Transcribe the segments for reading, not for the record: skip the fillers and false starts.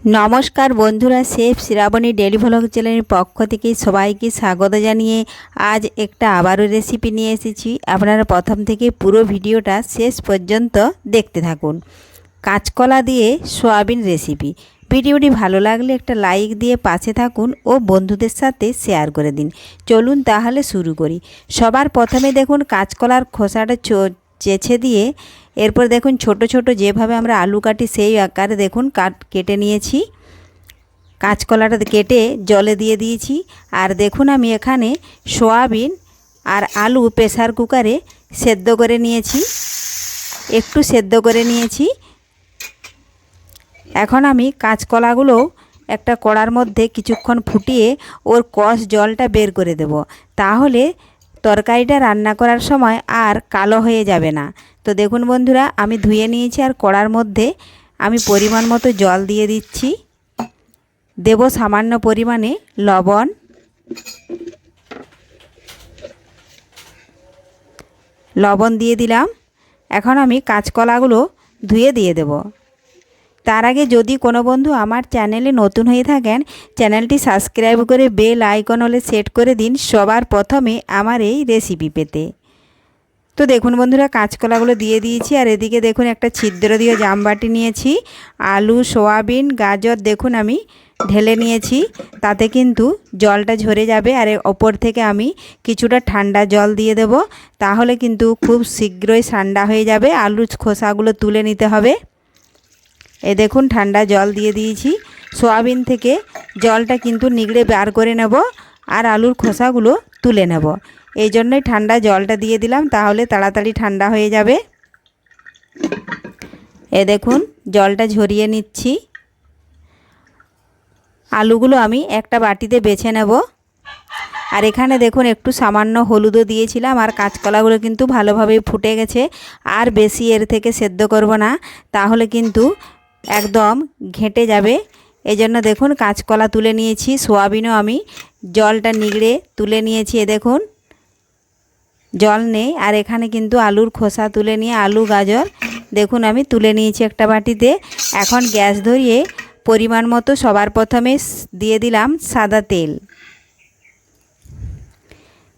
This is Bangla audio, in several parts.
নমস্কার বন্ধুরা, শেফ শ্রাবণী ডেলি ভ্লগ চ্যানেলের পক্ষ থেকে সবাইকে স্বাগত জানিয়ে আজ একটা আবারও রেসিপি নিয়ে এসেছি। আপনারা প্রথম থেকে পুরো ভিডিওটা শেষ পর্যন্ত দেখতে থাকুন। কাঁচকলা দিয়ে সয়াবিন রেসিপি। ভিডিওটি ভালো লাগলে একটা লাইক দিয়ে পাশে থাকুন ও বন্ধুদের সাথে শেয়ার করে দিন। চলুন তাহলে শুরু করি। সবার প্রথমে দেখুন কাঁচকলার খোসাটা চেঁচে দিয়ে এরপর দেখুন ছোট ছোট যেভাবে আমরা আলু কাটি সেই আকারে দেখুন কেটে নিয়েছি। কাঁচকলাটা কেটে জলে দিয়ে দিয়েছি। আর দেখুন আমি এখানে সয়াবিন আর আলু প্রেসার কুকারে সেদ্ধ করে নিয়েছি, একটু সেদ্ধ করে নিয়েছি। এখন আমি কাঁচকলাগুলো একটা কড়ার মধ্যে কিছুক্ষণ ফুটিয়ে ওর কষ জলটা বের করে দেব, তাহলে তরকারিটা রান্না করার সময় আর কালো হয়ে যাবে না। তো দেখুন বন্ধুরা, আমি ধুয়ে নিয়েছি আর কড়ার মধ্যে আমি পরিমাণ মতো জল দিয়ে দিচ্ছি। দেব সামান্য পরিমাণে লবণ, দিয়ে দিলাম। এখন আমি কাঁচকলাগুলো ধুয়ে দিয়ে দেব। তার আগে যদি কোনো বন্ধু আমার চ্যানেলে নতুন হয়ে থাকেন, চ্যানেলটি সাবস্ক্রাইব করে বেল আইকন হলে সেট করে দিন সবার প্রথমে আমার এই রেসিপি পেতে। তো দেখুন বন্ধুরা, কাঁচকলাগুলো দিয়ে দিয়েছি। আর এদিকে দেখুন একটা ছিদ্র দিয়ে জামবাটি নিয়েছি, আলু, সয়াবিন, গাজর দেখুন আমি ঢেলে নিয়েছি। তাতে কিন্তু জলটা ঝরে যাবে। আর ওপর থেকে আমি কিছুটা ঠান্ডা জল দিয়ে দেব, তাহলে কিন্তু খুব শীঘ্রই ঠান্ডা হয়ে যাবে। আলুর খোসাগুলো তুলে নিতে হবে। দেখুন ঠান্ডা জল দিয়ে দিয়েছি। সয়াবিন থেকে জলটা কিন্তু নিগড়ে বার করে নেব আর আলুর খোসাগুলো তুলে নেব। এই জন্যই ঠান্ডা জলটা দিয়ে দিলাম, তাহলে তাড়াতাড়ি ঠান্ডা হয়ে যাবে। দেখুন জলটা ঝরিয়ে নিচ্ছি। আলুগুলো আমি একটা বাটিতে বেছে নেব। আর এখানে দেখুন একটু সামান্য হলুদও দিয়েছিলাম। আর কাঁচকলাগুলো কিন্তু ভালোভাবে ফুটে গেছে। আর বেশি এর থেকে সেদ্ধ করব না, তাহলে কিন্তু একদম ঘেঁটে যাবে। এই জন্য দেখুন কাঁচকলা তুলে নিয়েছি, সয়াবিনও আমি জলটা নিগড়ে তুলে নিয়েছি। দেখুন জল নেই। আর এখানে কিন্তু আলুর খোসা তুলে নিয়ে আলু, গাজর দেখুন আমি তুলে নিয়েছি একটা বাটিতে। এখন গ্যাস ধরিয়ে পরিমাণ মতো সবার প্রথমে দিয়ে দিলাম সাদা তেল।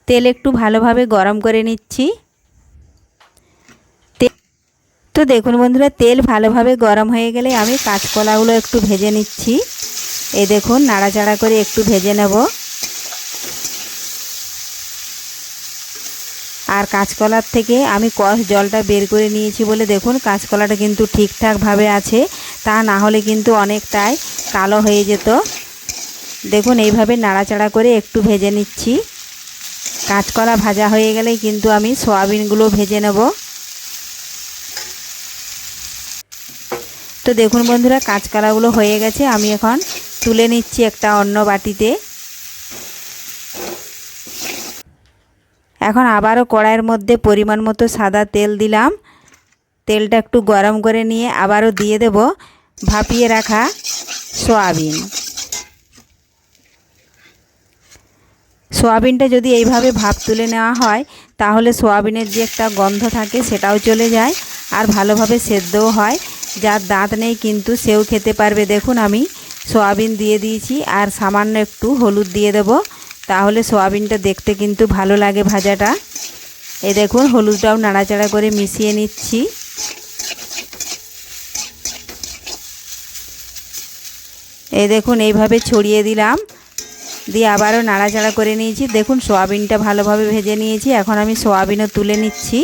তেল একটু ভালোভাবে গরম করে নিচ্ছি। তো দেখুন বন্ধুরা, তেল ভালোভাবে গরম হয়ে গেলে আমি কাঁচকলাগুলো একটু ভেজে নিচ্ছি। দেখুন নাড়াচাড়া করে একটু ভেজে নেব। আর কাঁচকলার থেকে আমি কষ জলটা বের করে নিয়েছি বলে দেখুন কাঁচকলাটা কিন্তু ঠিকঠাকভাবে আছে, তা না হলে কিন্তু অনেকটাই কালো হয়ে যেত। দেখুন এইভাবে নাড়াচাড়া করে একটু ভেজে নিচ্ছি। কাঁচকলা ভাজা হয়ে গেলেই কিন্তু আমি সয়াবিনগুলো ভেজে নেব। তো দেখুন বন্ধুরা, কাঁচকলাগুলো হয়ে গেছে। আমি এখন তুলে নিচ্ছি একটা অন্য বাটিতে। এখন আবারও কড়াইয়ের মধ্যে পরিমাণ মতো সাদা তেল দিলাম। তেলটা একটু গরম করে নিয়ে আবারও দিয়ে দেব ভাপিয়ে রাখা সয়াবিন। সয়াবিনটা যদি এইভাবে ভাপ তুলে নেওয়া হয়, তাহলে সয়াবিনের যে একটা গন্ধ থাকে সেটাও চলে যায় আর ভালোভাবে সেদ্ধও হয়। যার দাঁত নেই কিন্তু সেও খেতে পারবে। দেখুন আমি সয়াবিন দিয়ে দিয়েছি আর সামান্য একটু হলুদ দিয়ে দেব, তাহলে সয়াবিনটা দেখতে কিন্তু ভালো লাগে ভাজাটা। দেখুন হলুদটাও নাড়াচাড়া করে মিশিয়ে নিচ্ছি। দেখুন এইভাবে ছড়িয়ে দিলাম, দিয়ে আবারও নাড়াচাড়া করে নিয়েছি। দেখুন সয়াবিনটা ভালোভাবে ভেজে নিয়েছি। এখন আমি সয়াবিনও তুলে নিচ্ছি।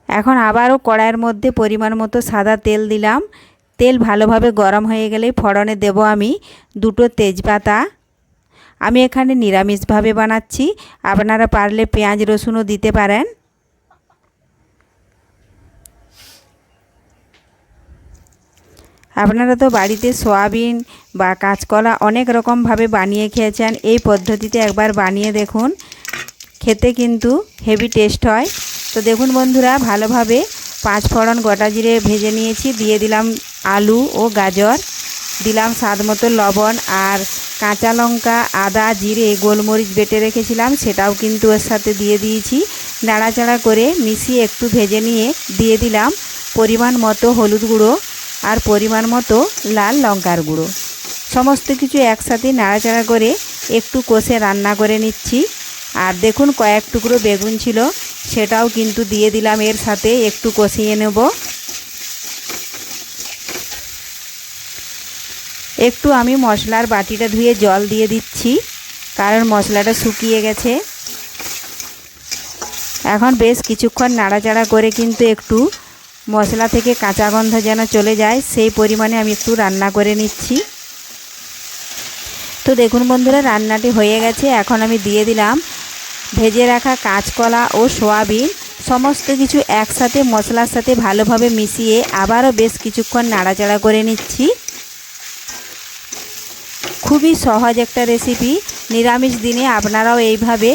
এখন আবারও কড়াইয়ের মধ্যে পরিমাণ মতো সাদা তেল দিলাম। তেল ভালোভাবে গরম হয়ে গেলে ফোড়নে দেব আমি দুটো তেজপাতা। আমি এখানে নিরামিষভাবে বানাচ্ছি, আপনারা পারলে পেঁয়াজ রসুনও দিতে পারেন। আপনারা তো বাড়িতে সয়াবিন বা কাঁচকলা অনেক রকমভাবে বানিয়ে খেয়েছেন। এই পদ্ধতিতে একবার বানিয়ে দেখুন, খেতে কিন্তু হেভি টেস্ট হয়। তো দেখুন বন্ধুরা, ভালোভাবে 5 ফোড়ন গোটা জিরে ভেজে নিয়েছি। দিয়ে দিলাম আলু ও গাজর, দিলাম স্বাদ মতো লবণ আর কাঁচা লঙ্কা, আদা, জিরে, গোলমরিচ বেটে রেখেছিলাম সেটাও কিন্তু এর সাথে দিয়ে দিয়েছি। নাড়াচাড়া করে মিশিয়ে একটু ভেজে নিয়ে দিয়ে দিলাম পরিমাণ মতো হলুদ গুঁড়ো আর পরিমাণ মতো লাল লঙ্কার গুঁড়ো। সমস্ত কিছু একসাথে নাড়াচাড়া করে একটু কষে রান্না করে নিচ্ছি। আর দেখুন কয়েক টুকরো বেগুন ছিল, সেটাও কিন্তু দিয়ে দিলাম এর সাথে, একটু কষিয়ে নেব। একটু আমি মশলার বাটিটা ধুয়ে জল দিয়ে দিচ্ছি, কারণ মশলাটা শুকিয়ে গেছে। এখন বেশ কিছুক্ষণ নাড়াচাড়া করে কিন্তু একটু মশলা থেকে কাঁচা গন্ধ যেন চলে যায় সেই পরিমাণে আমি একটু রান্না করে নিচ্ছি। তো দেখুন বন্ধুরা, রান্নাটি হয়ে গেছে। এখন আমি দিয়ে দিলাম ভেজে রাখা কাঁচকলা ও সয়াবিন। সমস্ত কিছু একসাথে মশলার সাথে ভালোভাবে মিশিয়ে আবারও বেশ কিছুক্ষণ নাড়াচাড়া করে নিচ্ছি। খুবই সহজ একটা রেসিপি। নিরামিষ দিনে আপনারাও এইভাবে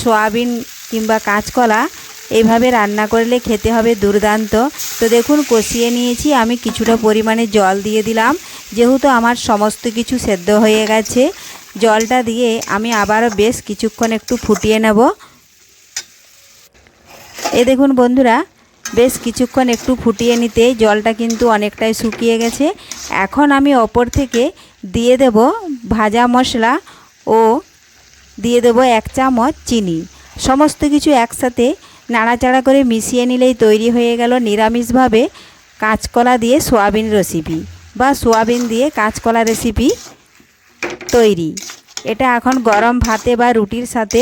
সয়াবিন কিংবা কাঁচকলা এইভাবে রান্না করলে খেতে হবে দুর্দান্ত। তো দেখুন কষিয়ে নিয়েছি, আমি কিছুটা পরিমাণে জল দিয়ে দিলাম, যেহেতু আমার সমস্ত কিছু সেদ্ধ হয়ে গেছে। জলটা দিয়ে আমি আবারও বেশ কিছুক্ষণ একটু ফুটিয়ে নেব। এই দেখুন বন্ধুরা, বেশ কিছুক্ষণ একটু ফুটিয়ে নিতে জলটা কিন্তু অনেকটাই শুকিয়ে গেছে। এখন আমি ওপর থেকে দিয়ে দেব ভাজা মশলা ও দিয়ে দেব 1 চামচ চিনি। সমস্ত কিছু একসাথে নাড়াচাড়া করে মিশিয়ে নিলেই তৈরি হয়ে গেল নিরামিষভাবে কাঁচকলা দিয়ে সয়াবিন রেসিপি বা সয়াবিন দিয়ে কাঁচকলা রেসিপি তৈরি। এটা এখন গরম ভাতে বা রুটির সাথে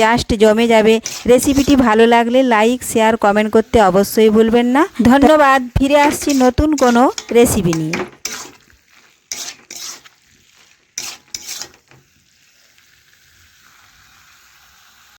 জাস্ট জমে যাবে। রেসিপিটি ভালো লাগলে লাইক, শেয়ার, কমেন্ট করতে অবশ্যই ভুলবেন না। ধন্যবাদ। ফিরে আসছি নতুন কোনো রেসিপি নিয়ে।